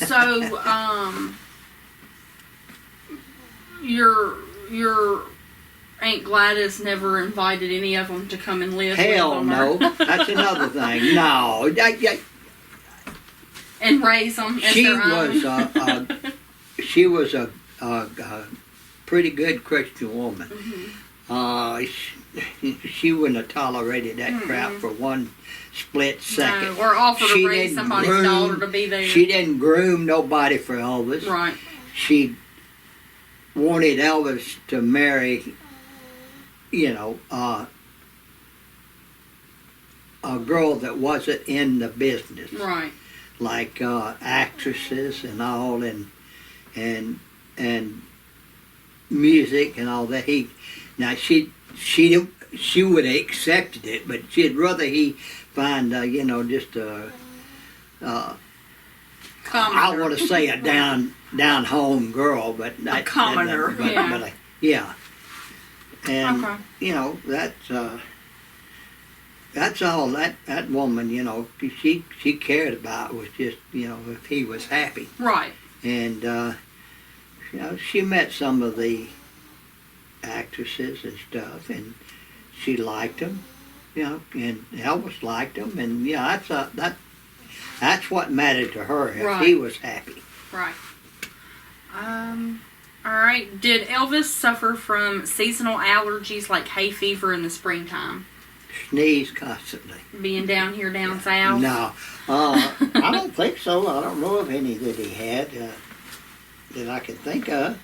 So, your Aunt Gladys never invited any of them to come and live Hell with them? no. That's another thing. No. And raise them as their own? She was a pretty good Christian woman. She wouldn't have tolerated that crap for one split second. No, or offer to raise somebody's daughter to be there. She didn't groom nobody for Elvis. Right. She wanted Elvis to marry, a girl that wasn't in the business. Right. Like actresses and all, and music and all that. She would have accepted it, but she'd rather he find just a I want to say a down home girl, but a commoner. Yeah. And okay. that's all that woman, she cared about was just, if he was happy. Right. And, she met some of the actresses and stuff, and she liked them, and Elvis liked them, and, that's what mattered to her, if he was happy. Right. All right. Did Elvis suffer from seasonal allergies like hay fever in the springtime? Sneeze constantly. Being down here down south? No. I don't think so. I don't know of any that he had that I can think of.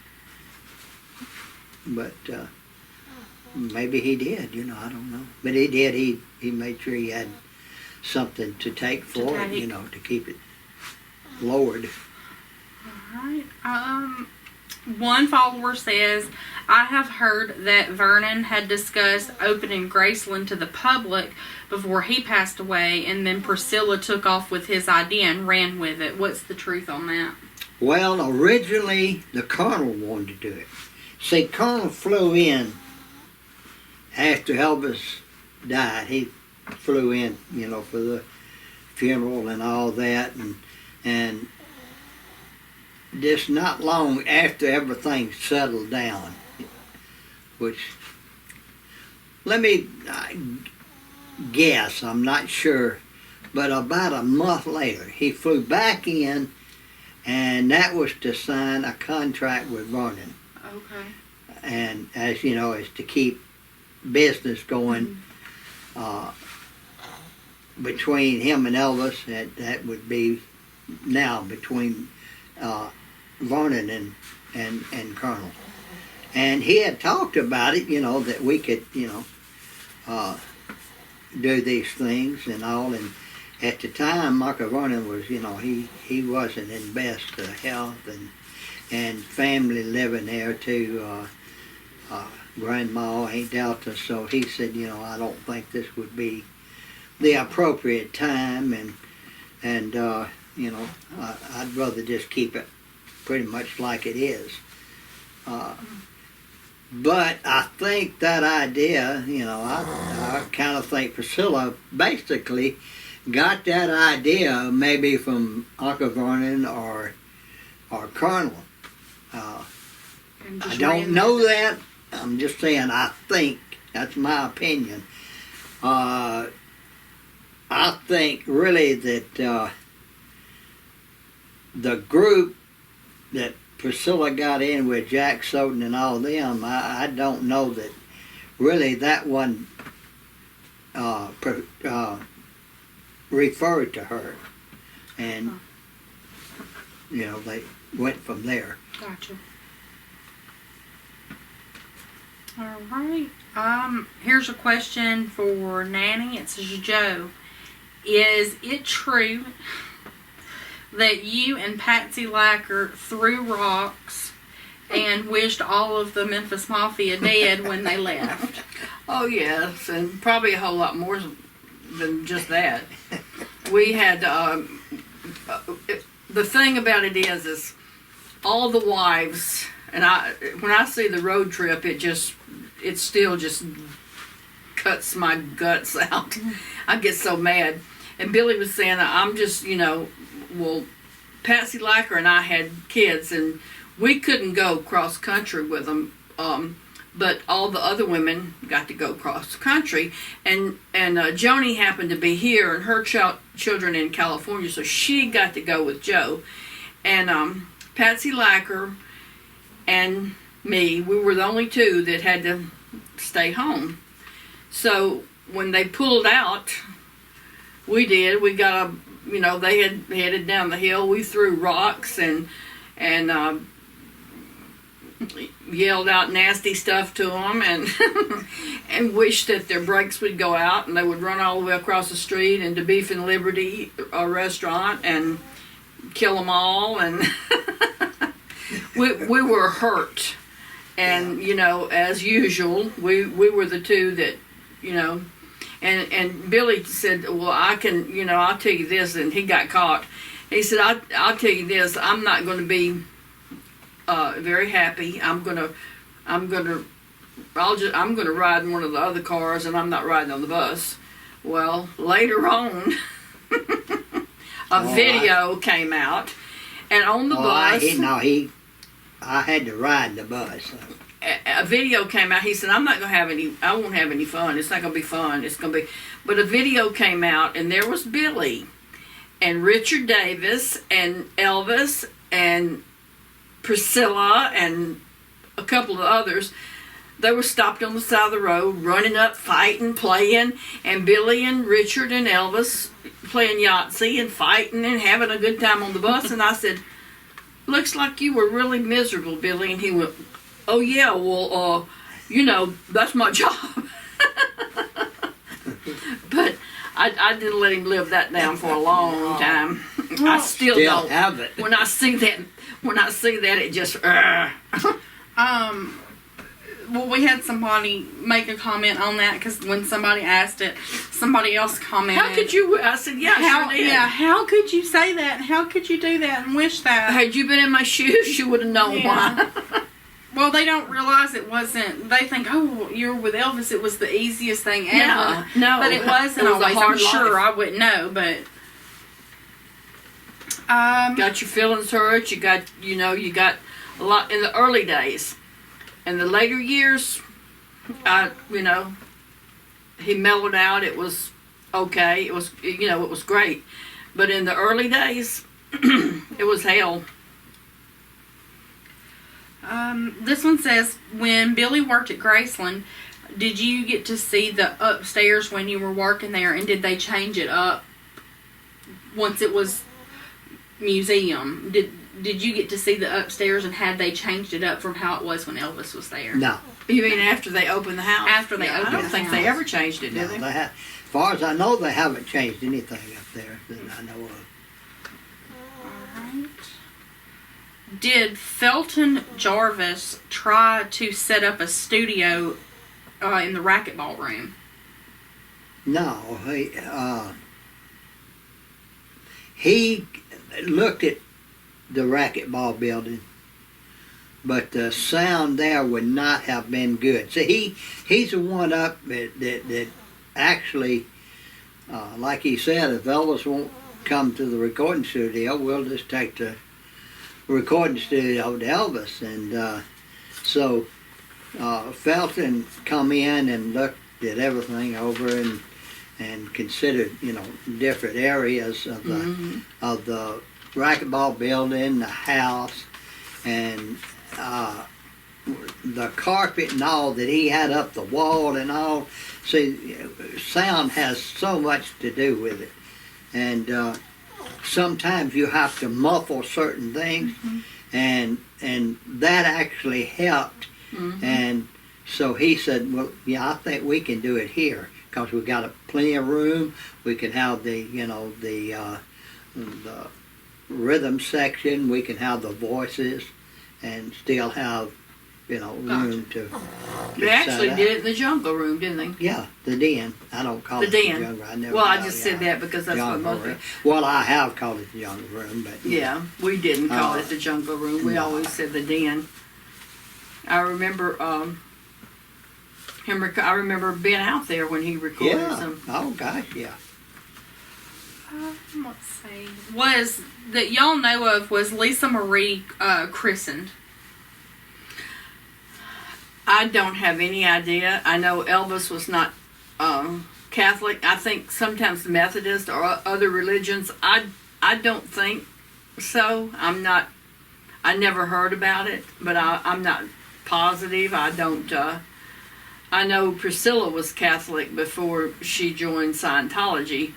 But maybe he did, I don't know. But he did. He made sure he had something to take for it, to keep it lowered. All right. One follower says, I have heard that Vernon had discussed opening Graceland to the public before he passed away, and then Priscilla took off with his idea and ran with it. What's the truth on that? Well, originally, the Colonel wanted to do it. See, Colonel flew in after Elvis died. He flew in, for the funeral and all that, and just not long after everything settled down, which, let me guess, I'm not sure, but about a month later, he flew back in, and that was to sign a contract with Vernon. Okay. And as you know, is to keep business going between him and Elvis. That would be now between Vernon and Colonel. And he had talked about it, that we could, do these things and all. And at the time, Michael Vernon was, he wasn't in best health and family living there too. Grandma ain't Delta, so he said, I don't think this would be the appropriate time, and I'd rather just keep it pretty much like it is. But I think that idea, I kind of think Priscilla basically got that idea maybe from Uncle Vernon or Colonel. I don't know that. I'm just saying I think. That's my opinion. I think really that the group that Priscilla got in with Jack Soden and all them, I don't know that really that one referred to her. And, they went from there. Gotcha. All right. Here's a question for Nanny. It says, Joe, is it true that you and Patsy Lacker threw rocks and wished all of the Memphis Mafia dead when they left? Oh, yes, and probably a whole lot more than just that. We had, the thing about it is all the wives, and when I see the road trip, it still just cuts my guts out. I get so mad. And Billy was saying, I'm just, well, Patsy Lacker and I had kids, and we couldn't go cross country with them. But all the other women got to go cross country, and Joni happened to be here, and her children in California, so she got to go with Joe. And Patsy Lacker and me, we were the only two that had to stay home. So when they pulled out, we did. We got they had headed down the hill. We threw rocks and yelled out nasty stuff to them, and and wished that their brakes would go out and they would run all the way across the street into Beef and Liberty, a restaurant, and kill them all. And we were hurt, and as usual, we were the two that and Billy said, well, I can I'll tell you this, and he got caught. He said, I'll tell you this, I'm not going to be very happy. I'm gonna ride in one of the other cars, and I'm not riding on the bus. Well, later on, a video came out, and on the bus, I had to ride the bus. So. A video came out. He said, I won't have any fun. It's not gonna be fun. It's gonna be, but a video came out, and there was Billy, and Richard Davis, and Elvis, and Priscilla, and a couple of others. They were stopped on the side of the road, running up, fighting, playing, and Billy and Richard and Elvis playing Yahtzee and fighting and having a good time on the bus. And I said, looks like you were really miserable, Billy. And he went, oh yeah, well, that's my job. But I didn't let him live that down for a long time. I still don't have it. When I see that, it just. Well, we had somebody make a comment on that, because when somebody asked it, somebody else commented. How could you? I said, yeah, sure did. Yeah, how could you say that? How could you do that and wish that? Had you been in my shoes, you would have known why. Well, they don't realize it wasn't. They think, oh, you're with Elvis. It was the easiest thing ever. No, but it wasn't it was always. a hard I'm sure life. I wouldn't know, but. Got your feelings hurt. You got a lot in the early days. In the later years, he mellowed out. It was okay. It was, it was great. But in the early days, it was hell. This one says, when Billy worked at Graceland, did you get to see the upstairs when you were working there, and did they change it up once it was museum? Did you get to see the upstairs, and had they changed it up from how it was when Elvis was there? No. You mean after they opened the house? After they opened the house. I don't think they ever changed it, did they? As far as I know, they haven't changed anything up there that I know of. Alright. Did Felton Jarvis try to set up a studio in the racquetball room? No. He looked at the racquetball building, but the sound there would not have been good. See, he's the one up that actually, like he said, if Elvis won't come to the recording studio, we'll just take the recording studio to Elvis. And so Felton come in and looked at everything over and considered, different areas of the racquetball building, the house, and the carpet and all that he had up the wall and all. See, sound has so much to do with it, and sometimes you have to muffle certain things, and that actually helped. And so he said, well, yeah, I think we can do it here, because we've got plenty of room. We can have the rhythm section, we can have the voices, and still have, room to They actually did it in the jungle room, didn't they? Yeah, the den. I don't call it den. the jungle. I never Well, I call just it, said that because that's what most room. Well, I have called it the jungle room, but yeah, we didn't call it the jungle room. We always said the den. I remember I remember being out there when he recorded yeah. some. Oh gosh, yeah. Let's see. Was that y'all know of? Was Lisa Marie christened? I don't have any idea. I know Elvis was not Catholic. I think sometimes Methodist or other religions. I don't think so. I never heard about it, but I'm not positive. I don't. I know Priscilla was Catholic before she joined Scientology,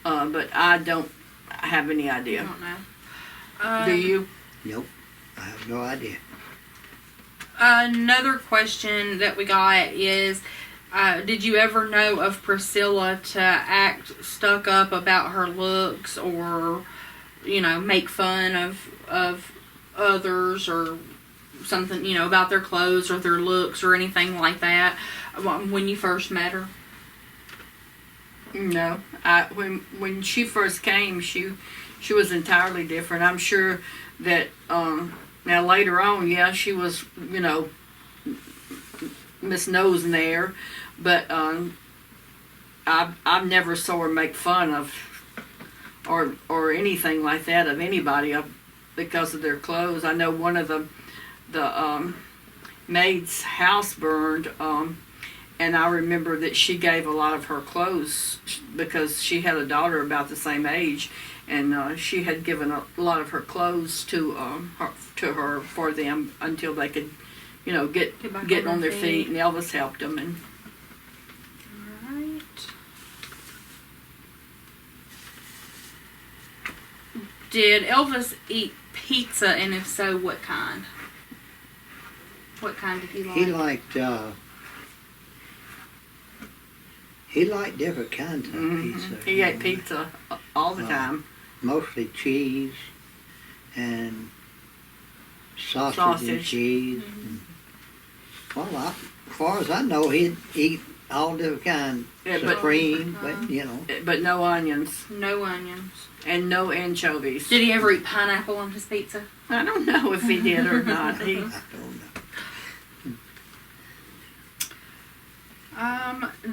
but I don't have any I idea. don't know. Do you? Nope. I have no idea. Another question that we got is, did you ever know of Priscilla to act stuck up about her looks or, make fun of others or something, about their clothes or their looks or anything like that when you first met her? No. When she first came, she was entirely different. I'm sure that now later on, yeah, she was, Miss Nose and there, but I've never saw her make fun of or anything like that of anybody because of their clothes. I know one of the maid's house burned, and I remember that she gave a lot of her clothes because she had a daughter about the same age, and she had given a lot of her clothes to her for them until they could, get on their feet, and Elvis helped them. And all right. Did Elvis eat pizza, and if so, what kind? What kind did he like? He liked different kinds of pizza. He ate pizza all the time. Mostly cheese and sausage. And cheese. Mm-hmm. Well, as far as I know, he'd eat all different kinds. Yeah, Supreme, But no onions. No onions. And no anchovies. Did he ever eat pineapple on his pizza? I don't know if he did or not. I don't know.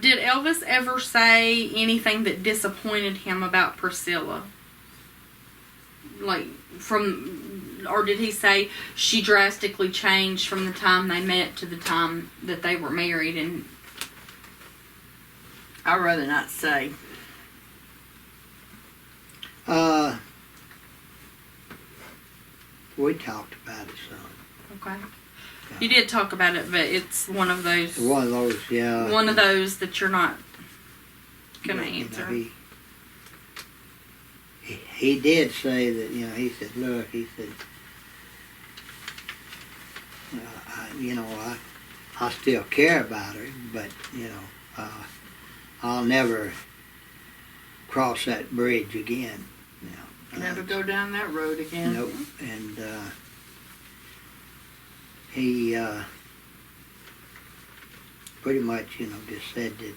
Did Elvis ever say anything that disappointed him about Priscilla? Or did he say she drastically changed from the time they met to the time that they were married? And I'd rather not say. We talked about it some. okay, you did talk about it, but it's one of those. One of those, yeah. One of those that you're not gonna Yeah, answer. He did say that, he said, look, he said, I still care about her, but, I'll never cross that bridge again. Never go down that road again. Nope. And he pretty much, just said that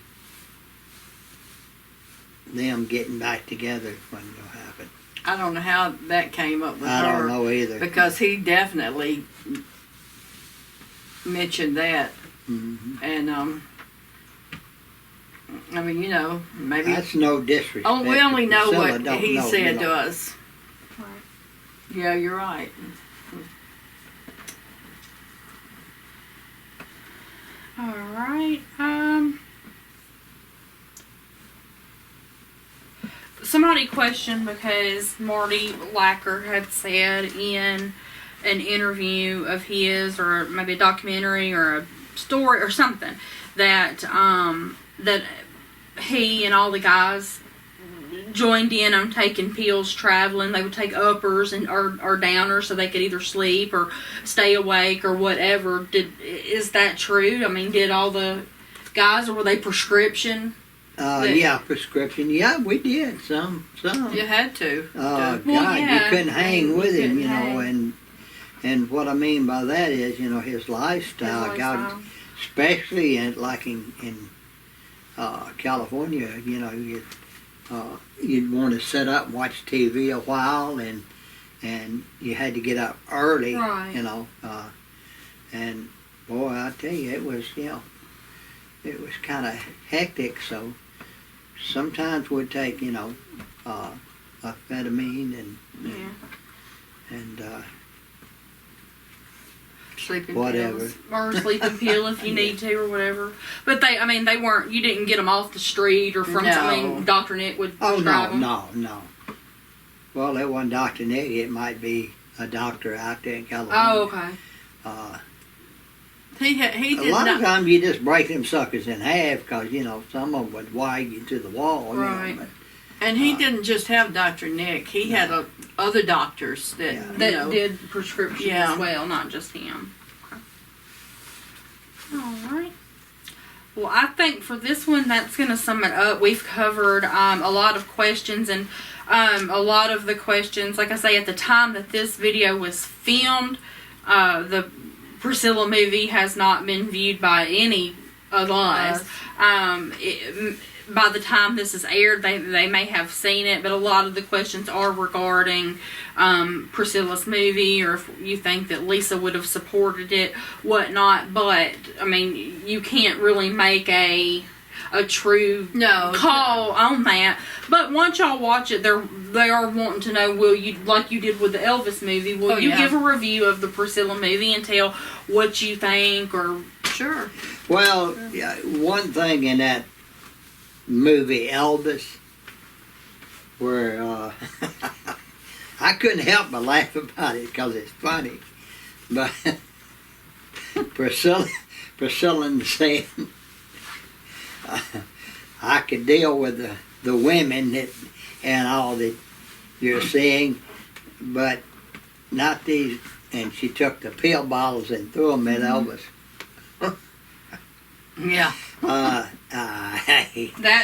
them getting back together wasn't going to happen. I don't know how that came up with her. I don't know either. Because he definitely mentioned that. Mm-hmm. And, maybe. That's no disrespect. Oh, we only know Priscilla what don't he know, said to us. Right. Yeah, you're right. All right. Somebody questioned because Marty Lacker had said in an interview of his, or maybe a documentary or a story or something, that that he and all the guys joined in on taking pills traveling. They would take uppers and or downers so they could either sleep or stay awake or whatever. Is that true? I mean, did all the guys, or were they prescription? Yeah, prescription. Yeah, we did some. You had to. God, yeah. you couldn't hang with him, couldn't hang. and what I mean by that is, his lifestyle. God, especially in California, you'd want to sit up and watch TV a while, and you had to get up early, right. And boy, I tell you, it was kind of hectic. So sometimes would take, amphetamine and Sleeping whatever. pills. Or a sleeping pill if you need to or whatever. But they weren't, you didn't get them off the street or from, No. Dr. Nick would Oh, prescribe them. no. Well, that wasn't Dr. Nick. It might be a doctor out there in California. Oh, okay. He A did lot not. of times you just break them suckers in half because, some of them would wire you to the wall. Right. And he didn't just have Dr. Nick. He had other doctors that, Yeah. That did prescriptions Yeah. as well, not just him. All right. Well, I think for this one, that's going to sum it up. We've covered a lot of questions, and a lot of the questions, like I say, at the time that this video was filmed, the Priscilla movie has not been viewed by any of us. By the time this is aired, they may have seen it, but a lot of the questions are regarding Priscilla's movie, or if you think that Lisa would have supported it, whatnot. But I mean, you can't really make a true call on that. But once y'all watch it, they are wanting to know, will you, like you did with the Elvis movie, will you give a review of the Priscilla movie and tell what you think? Or Sure. Well, yeah, one thing in that movie Elvis, where I couldn't help but laugh about it because it's funny, but Priscilla saying I could deal with the women and all that you're seeing, but not these. And she took the pill bottles and threw them at Elvis. Yeah. that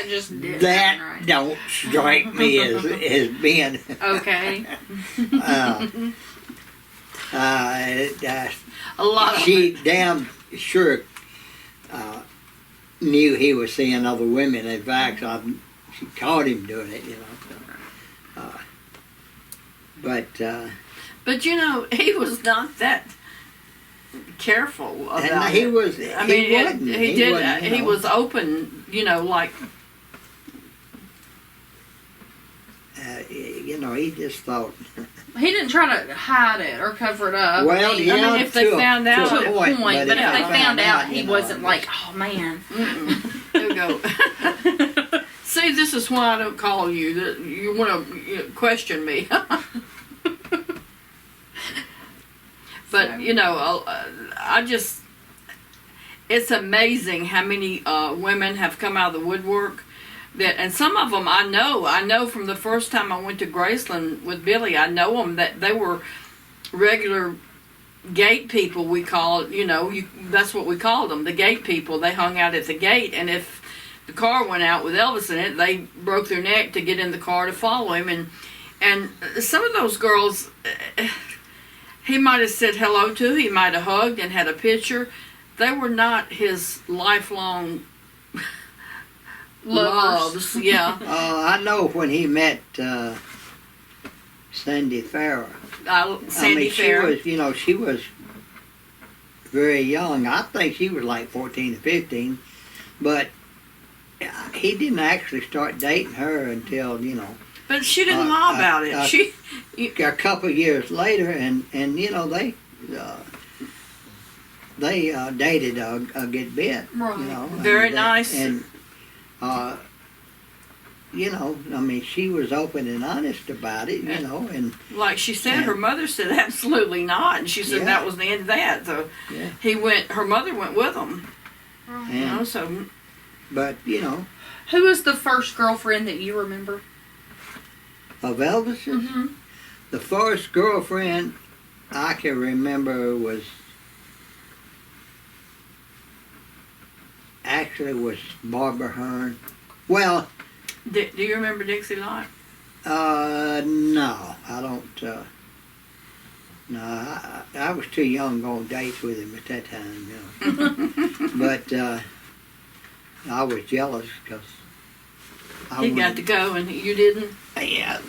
just didn't That sound right. don't strike me as being Okay. A lot of she damn sure knew he was seeing other women. In fact, she caught him doing it, But he was not that careful about and he it. was. I mean, he wasn't. he did. wasn't, He was open. Like. He just thought. He didn't try to hide it or cover it up. Well, I mean, yeah, if they found out, to a point, but if they if found out, he you know, wasn't like, oh man. There you go. See, this is why I don't call you. You want to question me. But I just. It's amazing how many women have come out of the woodwork. And some of them I know from the first time I went to Graceland with Billy. I know them that they were regular gate people. We call it, that's what we called them, the gate people. They hung out at the gate, and if the car went out with Elvis in it, they broke their neck to get in the car to follow him. And some of those girls, he might have said hello to, he might have hugged and had a picture. They were not his lifelong loves. Yeah. I know when he met Sandy Farrah. Sandy Farrah. She was very young. I think she was like 14 or 15, but he didn't actually start dating her until But she didn't lie about it. a couple of years later, and they dated a good bit. Right. Very nice. And she was open and honest about it, and like she said, her mother said absolutely not, and she said that was the end of that. So her mother went with him. But Who was the first girlfriend that you remember? of Elvis's, Mm-hmm. the first girlfriend I can remember was Barbara Hearn. Well, Do you remember Dixie Lott? no, I don't. No, I was too young to go on dates with him at that time, But I was jealous because He got to go and you didn't. Yeah.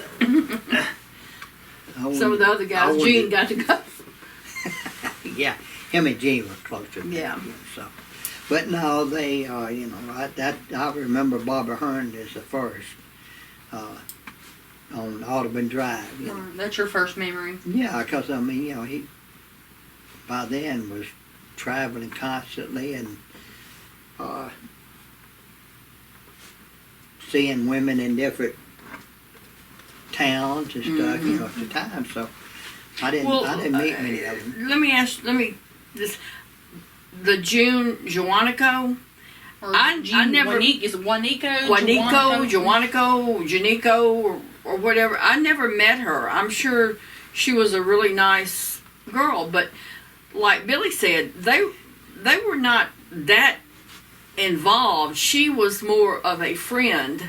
Some of the other guys, Gene got to go. Yeah, him and Gene were closer. Yeah. So, But no, they, I remember Bobby Hearn is the first on Audubon Drive. You know. Right, that's your first memory. Yeah, because, he by then was traveling constantly and seeing women in different towns and stuff, at the time. So I didn't meet many of them. The June Joanico. Or I never. Is it Juanico? Joanico, Janico, or whatever. I never met her. I'm sure she was a really nice girl, but like Billy said, they were not that involved. She was more of a friend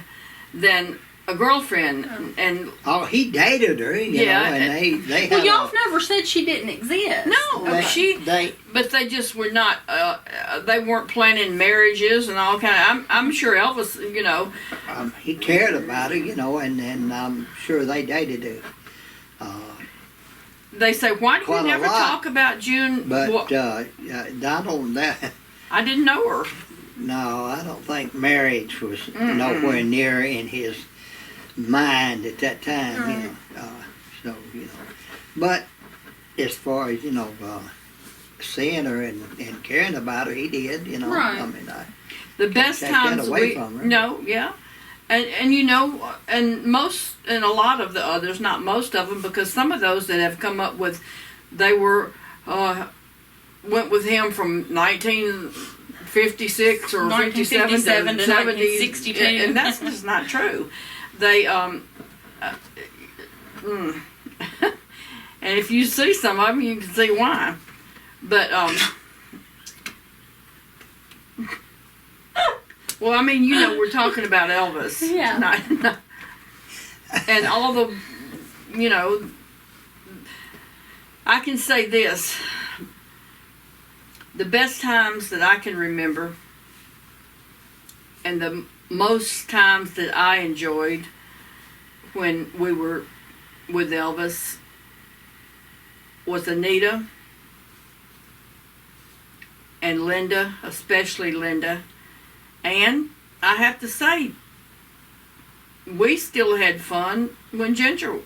than a girlfriend, and he dated her, you know, and they had. Well, y'all never said she didn't exist. No, but they just were not. They weren't planning marriages and all kind of. I'm sure Elvis, he cared about her, and I'm sure they dated her. They say, why do you never talk about June? But I don't. I didn't know her. No, I don't think marriage was nowhere near in his mind at that time, But as far as seeing her and caring about her, he did, Right. The best times and and a lot of the others, not most of them, because some of those that have come up with, they were went with him from 1956 or 57 to 1962, and that's just not true. They and if you see some of them, you can see why. But well, we're talking about Elvis. Yeah. And all the, I can say this. The best times that I can remember, and the most times that I enjoyed when we were with Elvis, was Anita and Linda, especially Linda. And I have to say, we still had fun when Ginger.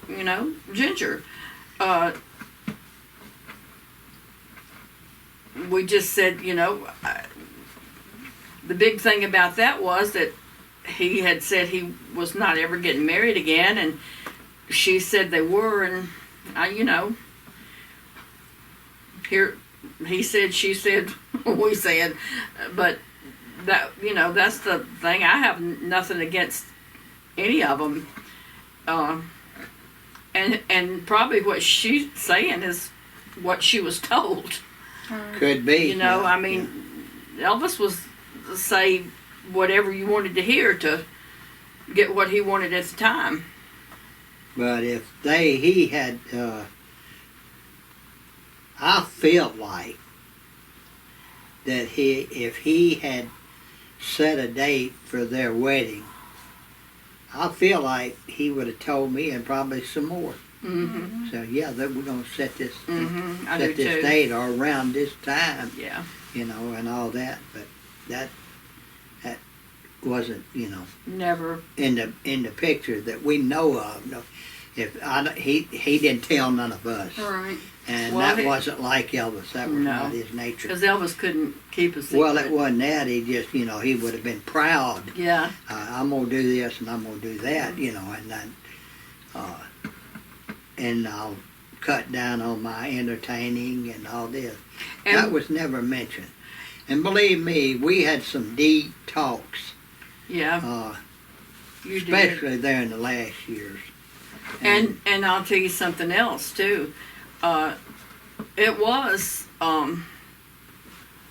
We just said, the big thing about that was that he had said he was not ever getting married again, and she said they were, and here he said, she said, we said, but that, that's the thing. I have nothing against any of them, and probably what she's saying is what she was told. Could be. Elvis was say whatever you wanted to hear to get what he wanted at the time. But if he had, I feel like that if he had set a date for their wedding, I feel like he would have told me and probably some more. Mm-hmm. So that we're gonna set this too. date or around this time. Yeah. And all that, but that wasn't never in the picture that we know of. No, he didn't tell none of us. Right. And that wasn't like Elvis. That was not his nature. Because Elvis couldn't keep a secret. Well, it wasn't that. He just, he would have been proud. Yeah. I'm going to do this and I'm going to do that, and I'll cut down on my entertaining and all this. And that was never mentioned. And believe me, we had some deep talks. Yeah. Especially there in the last years. And I'll tell you something else too. It was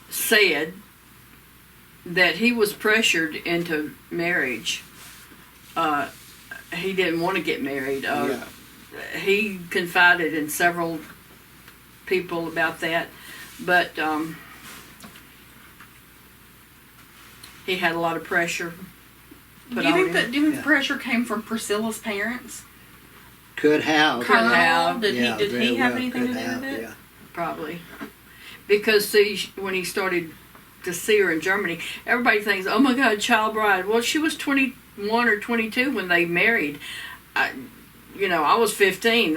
said that he was pressured into marriage. He didn't want to get married. He confided in several people about that, but he had a lot of pressure put Do you on think him. that the pressure came from Priscilla's parents? Could have. Did he have anything to do with it? Yeah. Probably. Because see, when he started to see her in Germany. Everybody thinks, oh my God, child bride. Well, she was 21 or 22 when they married. I was 15.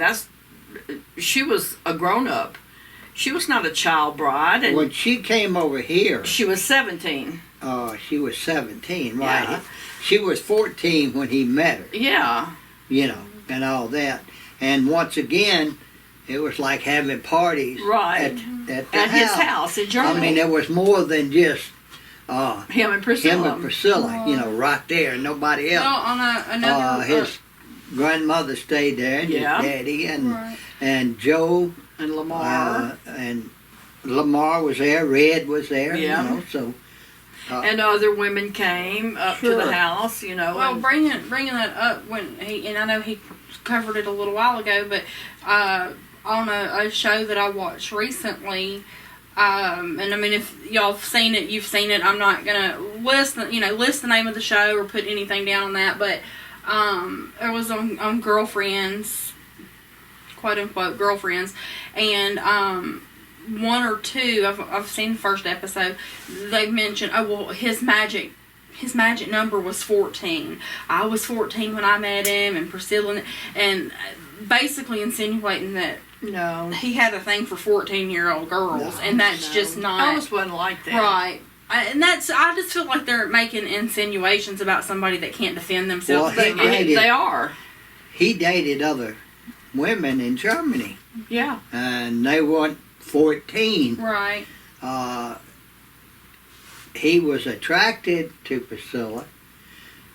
She was a grown up. She was not a child bride. And when she came over here, she was 17. She was 17, right? Yeah. She was 14 when he met her. Yeah. And all that. And once again, it was like having parties Right. at his house in Germany. I mean, there was more than just him and Priscilla. Right there, nobody else. Well, on another... his grandmother stayed there, and Yeah. his daddy, right. and Joe, And Lamar. and Lamar was there, Red was there, Yeah. so... and other women came up to Sure. the house, Well, and bringing that up when and I know he covered it a little while ago, but on a show that I watched recently, and I mean, if y'all have seen it, you've seen it. I'm not gonna list the name of the show or put anything down on that, but it was on girlfriends, quote unquote girlfriends, and one or two, I've seen the first episode, they mentioned, his magic number was 14. I was 14 when I met him, and Priscilla, and basically insinuating that no, he had a thing for 14-year-old girls, and that's just not... I always wasn't like that. Right. I just feel like they're making insinuations about somebody that can't defend themselves. Well, They are. He dated other women in Germany, Yeah. and they weren't 14. Right. He was attracted to Priscilla,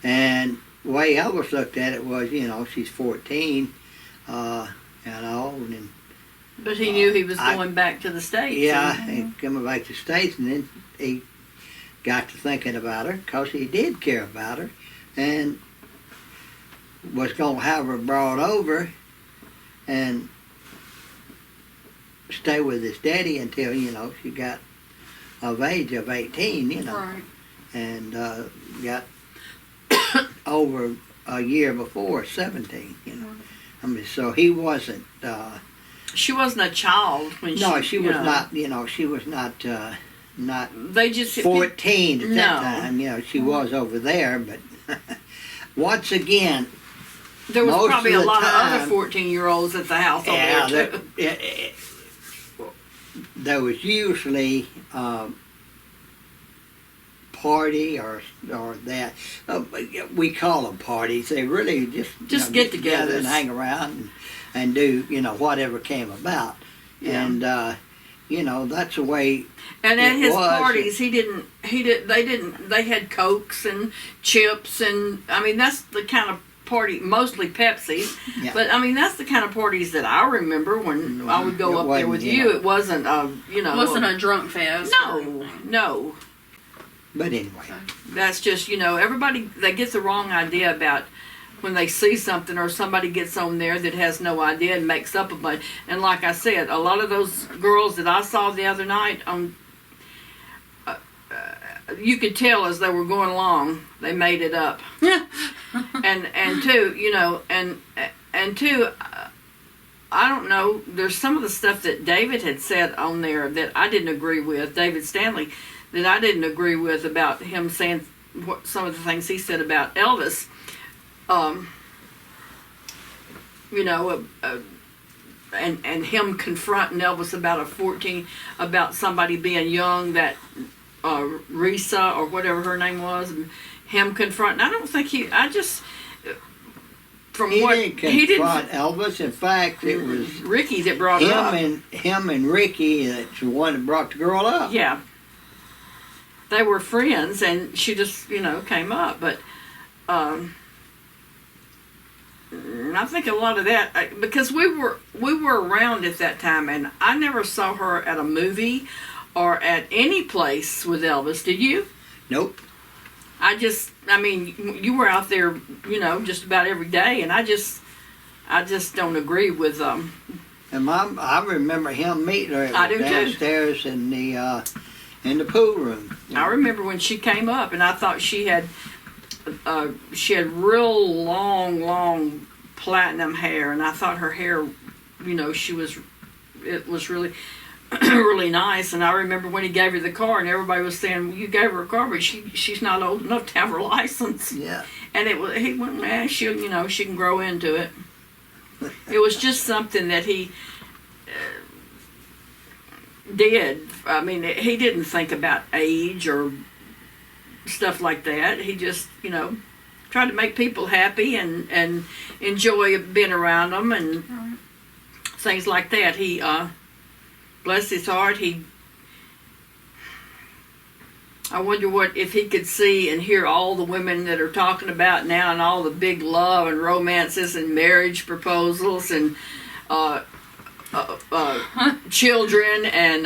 and the way Elvis looked at it was, she's 14, and But he knew he was going back to the States. and coming back to the States, and then he got to thinking about her, because he did care about her, and was going to have her brought over and stay with his daddy until, she got of age of 18, Right. and got over a year before 17, I mean, so he wasn't, She wasn't a child when no, she was not, she was not, They just 14 at that No. time, she was over there, but once again, There was most probably of a the lot of other time- 14-year-olds at the house over there too. there was usually party or that. We call them parties. They really just Get together togethers. and hang around and do whatever came about. Yeah. And that's the way. And at It his was. parties, they had Cokes and chips, and I mean, that's the kind of party, mostly Pepsi, Yeah. but I mean, that's the kind of parties that I remember when I would go It up there wasn't, with you you. know. It wasn't, It wasn't a drunk fest. or no, anything. no. But anyway, That's just, everybody, they get the wrong idea about when they see something or somebody gets on there that has no idea and makes up a bunch. And like I said, a lot of those girls that I saw the other night on, you could tell as they were going along, they made it up. and two, and two, I don't know, there's some of the stuff that David had said on there that I didn't agree with, David Stanley, that I didn't agree with about him saying some of the things he said about Elvis. And him confronting Elvis about somebody being young, that Risa or whatever her name was, and him confronting. I don't think he didn't confront Elvis. In fact, it was Ricky that brought it up. him and Ricky that's the one that brought the girl up. Yeah. They were friends, and she just, came up. But I think a lot of that, because we were around at that time, and I never saw her at a movie or at any place with Elvis. Did you? Nope. You were out there, just about every day, and I just don't agree with And I remember him meeting her I do too. downstairs in the pool room. I remember when she came up, and I thought she had real long platinum hair, and I thought her hair, it was really, really nice. And I remember when he gave her the car, and everybody was saying, well, "You gave her a car, but she's not old enough to have her license." Yeah. And he went, she can grow into it. It was just something that he did. I mean, he didn't think about age or stuff like that. He just, tried to make people happy and enjoy being around them and things like that. He, bless his heart, I wonder if he could see and hear all the women that are talking about now and all the big love and romances and marriage proposals and children and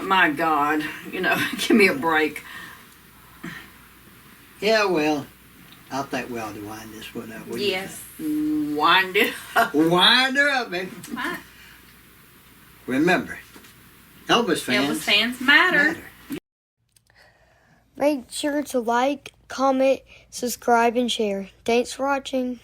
my God, give me a break. Yeah, well, I think we ought to wind this one up. Yes. Wind it up. Wind her up, baby. Right. Remember, Elvis fans matter. Make sure to like, comment, subscribe, and share. Thanks for watching.